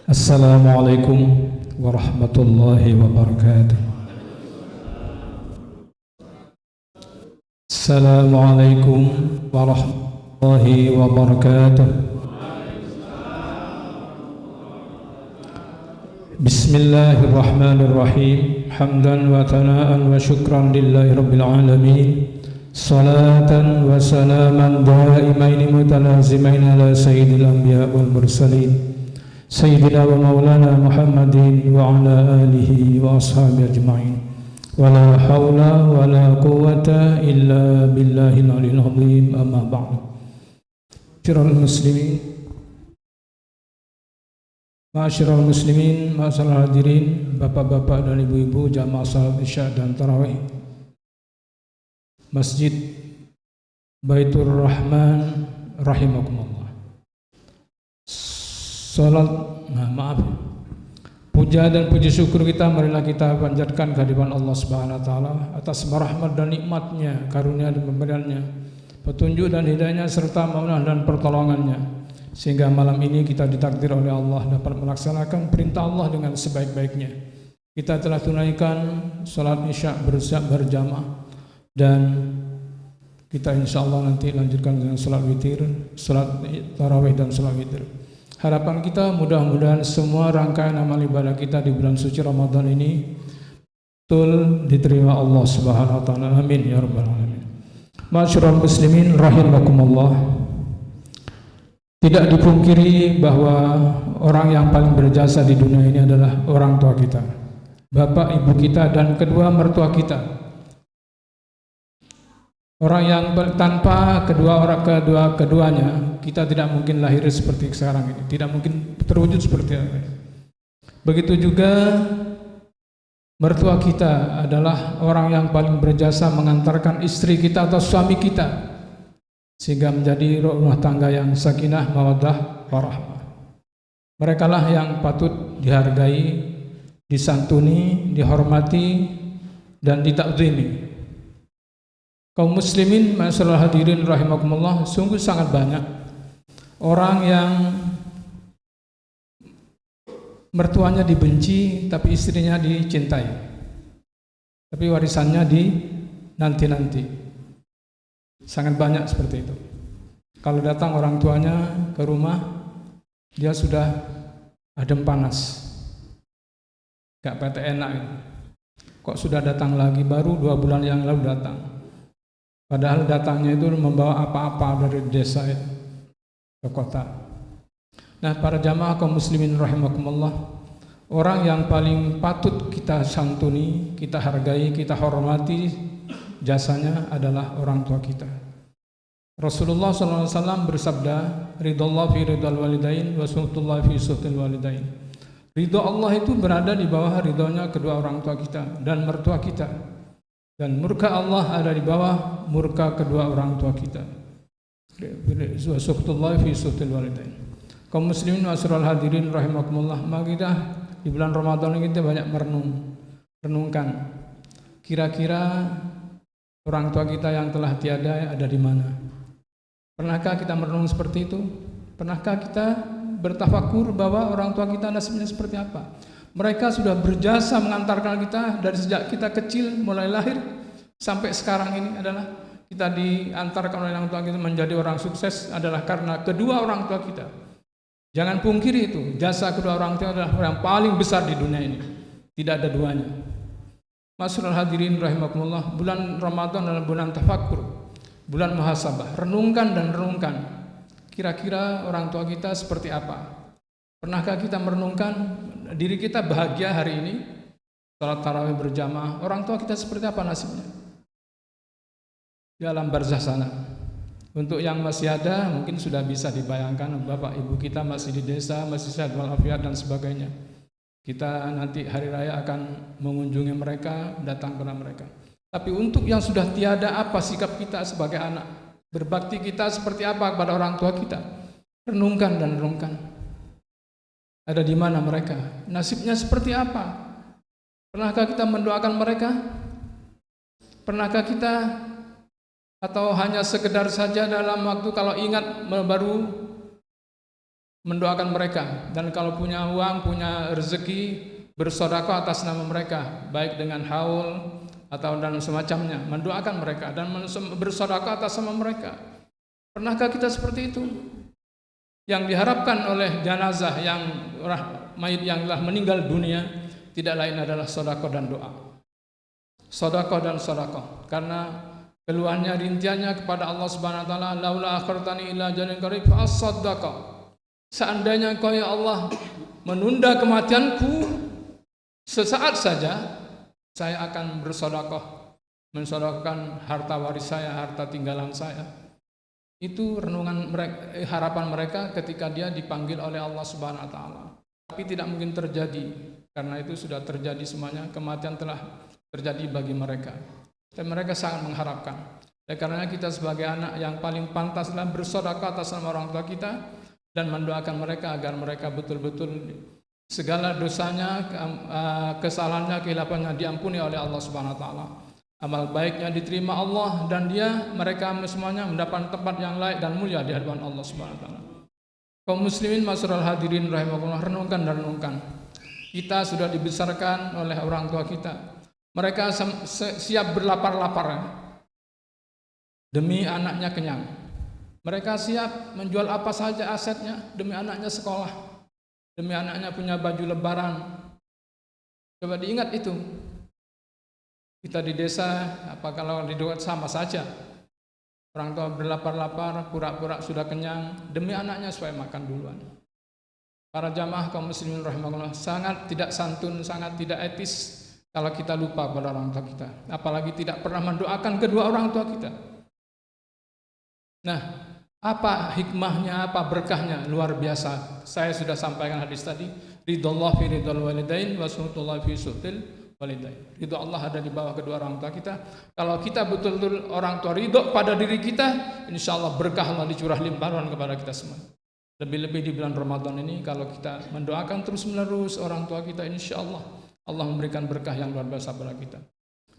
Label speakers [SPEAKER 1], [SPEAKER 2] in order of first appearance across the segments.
[SPEAKER 1] Assalamualaikum warahmatullahi wabarakatuh. Assalamualaikum warahmatullahi wabarakatuh. Bismillahirrahmanirrahim. Hamdan wa thana'an wa syukran lillahi rabbil alamin. Salatan wa salaman daimaini mutalazimain ala sayyidil anbiya wal mursalin Sayyidina wa maulana Muhammadin wa ala alihi wa ashabihi ajma'in. Wa la hawla wa la quwwata illa billahil aliyil azim. Amma ba'du. Ma'asyiral muslimin, ma'asyiral muslimin, ma'asyiral hadirin, bapak-bapak dan ibu-ibu jamaah salat Isya dan tarawih Masjid Baitur Rahman rahimakumullah. Puja dan puji syukur kita marilah kita panjatkan kehadiran Allah Subhanahu wa taala atas rahmat dan nikmatnya, karunia dan pemberiannya, petunjuk dan hidayahnya serta maunah dan pertolongannya, sehingga malam ini kita ditakdir oleh Allah dapat melaksanakan perintah Allah dengan sebaik-baiknya. Kita telah tunaikan salat Isya berjamaah dan kita insyaallah nanti lanjutkan dengan salat witir, salat tarawih dan salat witir. Harapan kita mudah-mudahan semua rangkaian amal ibadah kita di bulan suci Ramadan ini betul diterima Allah Subhanahu wa taala. Amin ya rabbal alamin. Ma'asyiral muslimin rahimakumullah. Tidak dipungkiri bahwa orang yang paling berjasa di dunia ini adalah orang tua kita, bapak ibu kita dan kedua mertua kita. Orang yang tanpa keduanya kita tidak mungkin lahir seperti sekarang ini, tidak mungkin terwujud seperti ini. Begitu juga mertua kita adalah orang yang paling berjasa mengantarkan istri kita atau suami kita sehingga menjadi rumah tangga yang sakinah, mawaddah, warahmah. Mereka lah yang patut dihargai, disantuni, dihormati dan ditakzimi. Kaum muslimin, ma'asyiral hadirin rahimakumullah, sungguh sangat banyak orang yang mertuanya dibenci tapi istrinya dicintai, tapi warisannya di nanti-nanti. Sangat banyak seperti itu. Kalau datang orang tuanya ke rumah, dia sudah adem panas, gak pete enak. Kok sudah datang lagi, baru 2 bulan yang lalu datang. Padahal datangnya itu membawa apa-apa dari desa ke kota. Nah, para jamaah kaum muslimin rahimakumullah, orang yang paling patut kita santuni, kita hargai, kita hormati jasanya adalah orang tua kita. Rasulullah SAW bersabda, ridallah fi ridal walidain wa suhtullah fi suhtil walidain. Ridho Allah itu berada di bawah ridhonya kedua orang tua kita dan mertua kita. Dan murka Allah ada di bawah murka kedua orang tua kita. Suhtullah fi suhtil walidain. Kaum muslimin ma'asyiral hadirin rahimakumullah, mari kita di bulan Ramadan ini kita banyak renungkan. Kira-kira orang tua kita yang telah tiada ada di mana? Pernahkah kita merenung seperti itu? Pernahkah kita bertafakur bahwa orang tua kita nasibnya seperti apa? Mereka sudah berjasa mengantarkan kita dari sejak kita kecil, mulai lahir sampai sekarang ini adalah kita diantarkan oleh orang tua kita menjadi orang sukses adalah karena kedua orang tua kita. Jangan pungkiri itu, jasa kedua orang tua adalah yang paling besar di dunia ini. Tidak ada duanya. Ma'asyiral hadirin rahimakumullah, bulan Ramadan adalah bulan tafakur, bulan muhasabah. Renungkan dan renungkan. Kira-kira orang tua kita seperti apa? Pernahkah kita merenungkan diri kita bahagia hari ini? Salat tarawih berjamaah, orang tua kita seperti apa nasibnya? Di alam barzah sana. Untuk yang masih ada mungkin sudah bisa dibayangkan, bapak ibu kita masih di desa, masih sehat walafiat dan sebagainya. Kita nanti hari raya akan mengunjungi mereka, datang kepada mereka. Tapi untuk yang sudah tiada, apa sikap kita sebagai anak? Berbakti kita seperti apa kepada orang tua kita? Renungkan dan renungkan. Ada di mana mereka? Nasibnya seperti apa? Pernahkah kita mendoakan mereka? Pernahkah kita atau hanya sekedar saja dalam waktu kalau ingat baru mendoakan mereka, dan kalau punya uang, punya rezeki, bersedekah atas nama mereka, baik dengan haul atau dan semacamnya, mendoakan mereka dan bersedekah atas nama mereka. Pernahkah kita seperti itu? Yang diharapkan oleh jenazah yang mayit yang telah meninggal dunia tidak lain adalah sedekah dan doa. Sedekah dan sedekah, karena keluhannya, rintiannya kepada Allah Subhanahu wa taala, laula akhartani ila ajalin qarib fa as-sadaqah. Seandainya Engkau ya Allah menunda kematianku sesaat saja, saya akan bersedekah, mensedekahkan harta waris saya, harta tinggalan saya. Itu renungan mereka, harapan mereka ketika dia dipanggil oleh Allah Subhanahu wa taala. Tapi tidak mungkin terjadi, karena itu sudah terjadi semuanya, kematian telah terjadi bagi mereka. Dan mereka sangat mengharapkan. Dan karena kita sebagai anak yang paling pantaslah bersedekah atas nama orang tua kita dan mendoakan mereka agar mereka betul-betul segala dosanya, kesalahannya, kehilafannya diampuni oleh Allah Subhanahu wa taala. Amal baiknya diterima Allah dan mereka semuanya mendapat tempat yang layak dan mulia di hadapan Allah Subhanahu wa taala. Kaum muslimin masyarul hadirin rahimakumullah, renungkan dan renungkan. Kita sudah dibesarkan oleh orang tua kita. Mereka siap berlapar-lapar demi anaknya kenyang. Mereka siap menjual apa saja asetnya demi anaknya sekolah, demi anaknya punya baju lebaran. Coba diingat itu. Kita di desa, apa kalau di dekat sama saja. Orang tua berlapar-lapar, pura-pura sudah kenyang demi anaknya supaya makan duluan. Para jamaah kaum muslimin rahimahullah, sangat tidak santun, sangat tidak etis kalau kita lupa pada orang tua kita. Apalagi tidak pernah mendoakan kedua orang tua kita. Nah, apa hikmahnya, apa berkahnya? Luar biasa. Saya sudah sampaikan hadis tadi, ridallah fi ridal walidain wa suhutullah fi suhtil walidain. Ridho Allah ada di bawah kedua orang tua kita. Kalau kita betul-betul orang tua ridho pada diri kita, insya Allah berkah Allah dicurah limpahan kepada kita semua. Lebih-lebih di bulan Ramadan ini, kalau kita mendoakan terus-menerus orang tua kita, insya Allah Allah memberikan berkah yang luar biasa pada kita.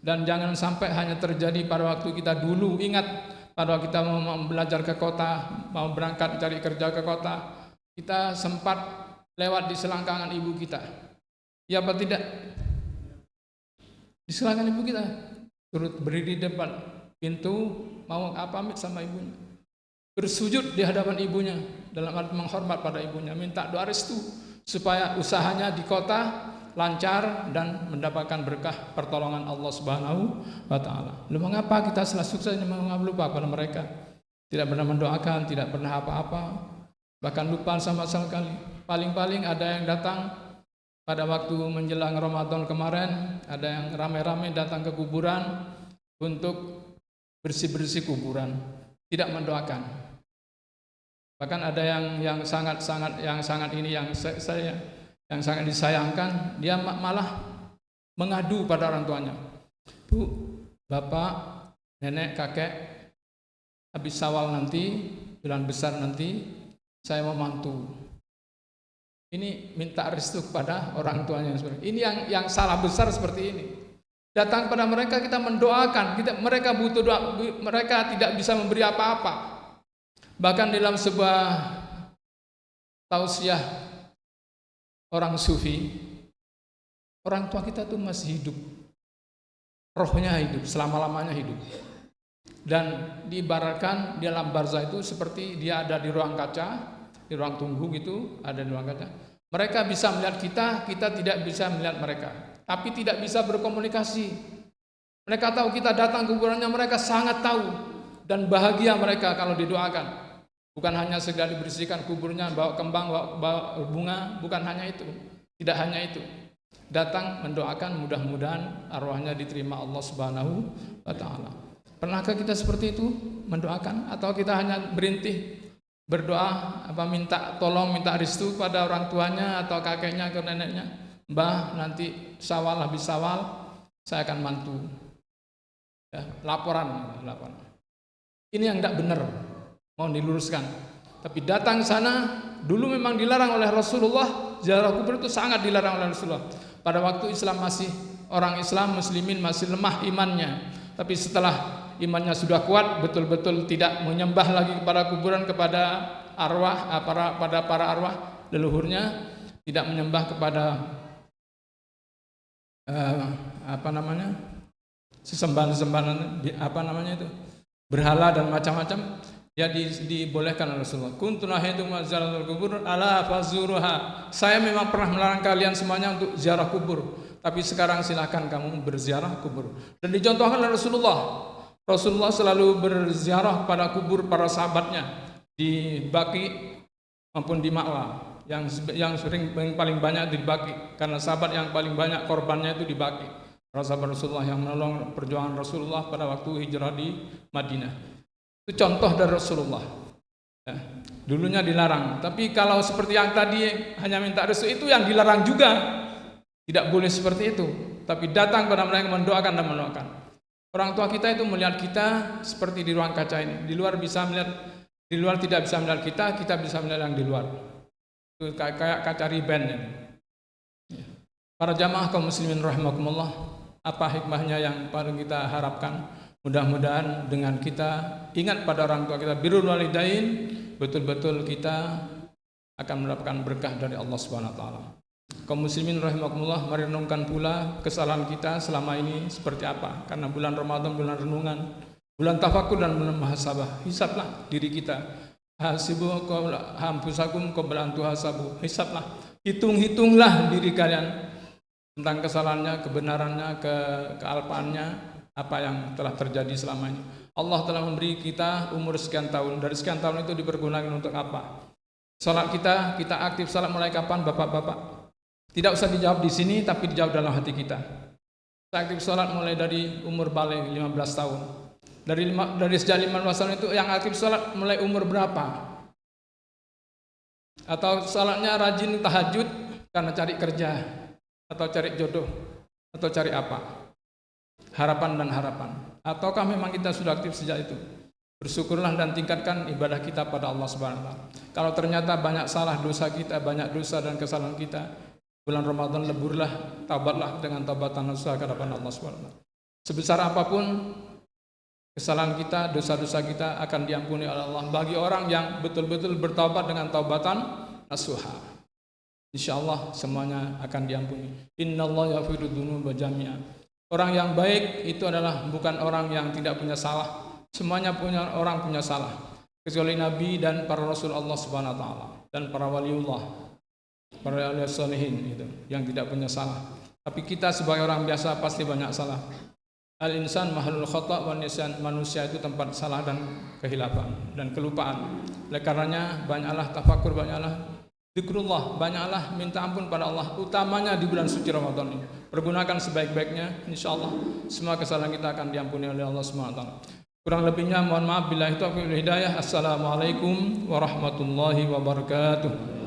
[SPEAKER 1] Dan jangan sampai hanya terjadi pada waktu kita dulu. Ingat, pada waktu kita mau belajar ke kota, mau berangkat cari kerja ke kota, kita sempat lewat di selangkangan ibu kita. Ya apa tidak? Di selangkangan ibu kita, turut berdiri di depan pintu, mau pamit sama ibunya, bersujud di hadapan ibunya dalam arti menghormat pada ibunya, minta doa restu supaya usahanya di kota lancar dan mendapatkan berkah pertolongan Allah Subhanahu wa taala. Lalu mengapa kita setelah sukses lupa pada mereka? Tidak pernah mendoakan, tidak pernah apa-apa, bahkan lupa sama sekali. Paling-paling ada yang datang pada waktu menjelang Ramadan kemarin, ada yang ramai-ramai datang ke kuburan untuk bersih-bersih kuburan, tidak mendoakan. Bahkan ada yang sangat disayangkan, dia malah mengadu pada orang tuanya. Bu, bapak, nenek, kakek, habis Syawal nanti, bulan besar nanti, saya mau mantu. Ini minta restu kepada orang tuanya. Ini yang salah besar seperti ini. Datang pada mereka, kita mendoakan, mereka butuh doa, mereka tidak bisa memberi apa-apa. Bahkan dalam sebuah tausiah orang sufi, orang tua kita tuh masih hidup, rohnya hidup, selama-lamanya hidup. Dan diibaratkan di alam barzah itu seperti dia ada di ruang kaca, di ruang tunggu gitu, ada di ruang kaca. Mereka bisa melihat kita, kita tidak bisa melihat mereka, tapi tidak bisa berkomunikasi. Mereka tahu kita datang ke kuburannya, mereka sangat tahu dan bahagia mereka kalau didoakan. Bukan hanya sekedar dibersihkan kuburnya, bawa kembang, bawa bunga, bukan hanya itu. Tidak hanya itu. Datang mendoakan, mudah-mudahan arwahnya diterima Allah Subhanahu wa taala. Pernahkah kita seperti itu mendoakan, atau kita hanya berintih berdoa, minta tolong, minta restu pada orang tuanya atau kakeknya atau neneknya, Mbah nanti Syawal, habis Syawal saya akan mantu. Ya, laporan. Ini yang tidak benar, mau diluruskan. Tapi datang sana dulu memang dilarang oleh Rasulullah, ziarah kubur itu sangat dilarang oleh Rasulullah. Pada waktu Islam masih orang Islam muslimin masih lemah imannya. Tapi setelah imannya sudah kuat, betul-betul tidak menyembah lagi kepada kuburan, kepada pada para arwah leluhurnya, tidak menyembah kepada sesembahan berhala dan macam-macam, ya dibolehkan oleh Rasulullah. Kuntu nahaitum ziyaratul kubur ala fazuruha. Saya memang pernah melarang kalian semuanya untuk ziarah kubur, tapi sekarang silakan kamu berziarah kubur. Dan dicontohkan oleh Rasulullah. Rasulullah selalu berziarah pada kubur para sahabatnya di Baqi maupun di Ma'la. Yang paling banyak di Baqi, karena sahabat yang paling banyak korbannya itu di Baqi. Para sahabat Rasulullah yang menolong perjuangan Rasulullah pada waktu hijrah di Madinah. Itu contoh dari Rasulullah. Ya, dulunya dilarang, tapi kalau seperti yang tadi hanya minta restu, itu yang dilarang juga. Tidak boleh seperti itu, tapi datang kepada mereka mendoakan dan mendoakan. Orang tua kita itu melihat kita seperti di ruang kaca ini. Di luar tidak bisa melihat kita bisa melihat yang di luar. Itu kayak kaca riben. Para jamaah kaum muslimin rahimakumullah, apa hikmahnya yang paling kita harapkan? Mudah-mudahan dengan kita ingat pada orang tua kita, birrul walidain, betul-betul kita akan mendapatkan berkah dari Allah Subhanahu wa taala. Kaum muslimin rahimakumullah, mari renungkan pula kesalahan kita selama ini seperti apa. Karena bulan Ramadan bulan renungan, bulan tafakur dan bulan muhasabah. Hisablah diri kita. Hasibu anfusakum qabla an tuhasabu. Hisablah, hitunglah diri kalian tentang kesalahannya, kebenarannya, kealpaannya, apa yang telah terjadi selama ini. Allah telah memberi kita umur sekian tahun. Dari sekian tahun itu dipergunakan untuk apa? Salat kita aktif salat mulai kapan, Bapak-bapak? Tidak usah dijawab di sini, tapi dijawab dalam hati kita. Kita aktif salat mulai dari umur balik 15 tahun. Dari sejak 15 tahun itu yang aktif salat mulai umur berapa? Atau salatnya rajin tahajud karena cari kerja, atau cari jodoh, atau cari apa? Harapan. Ataukah memang kita sudah aktif sejak itu? Bersyukurlah dan tingkatkan ibadah kita pada Allah Subhanahu wa taala. Kalau ternyata banyak salah dosa kita, banyak dosa dan kesalahan kita, bulan Ramadan leburlah, taubatlah dengan taubatan nasuha ke hadapan Allah Subhanahu wa taala. Sebesar apapun kesalahan kita, dosa-dosa kita akan diampuni oleh Allah bagi orang yang betul-betul bertaubat dengan taubatan nasuha. Insyaallah semuanya akan diampuni. Innallaha yaghfiru dzunuba jami'a. Orang yang baik itu adalah bukan orang yang tidak punya salah. Semuanya orang punya salah, kecuali Nabi dan para Rasul Allah Subhanahu wa taala dan para waliullah, para wali salihin itu yang tidak punya salah. Tapi kita sebagai orang biasa pasti banyak salah. Al-insan mahalul khata' wa nisyan, manusia itu tempat salah dan kehilafan dan kelupaan. Oleh karenanya banyaklah tafakur, banyaklah zikrullah, banyaklah minta ampun pada Allah, utamanya di bulan suci Ramadan ini. Pergunakan sebaik-baiknya, insyaallah semua kesalahan kita akan diampuni oleh Allah Subhanahu wa taala. Kurang lebihnya mohon maaf, billahi taufiq wal hidayah. Assalamualaikum warahmatullahi wabarakatuh.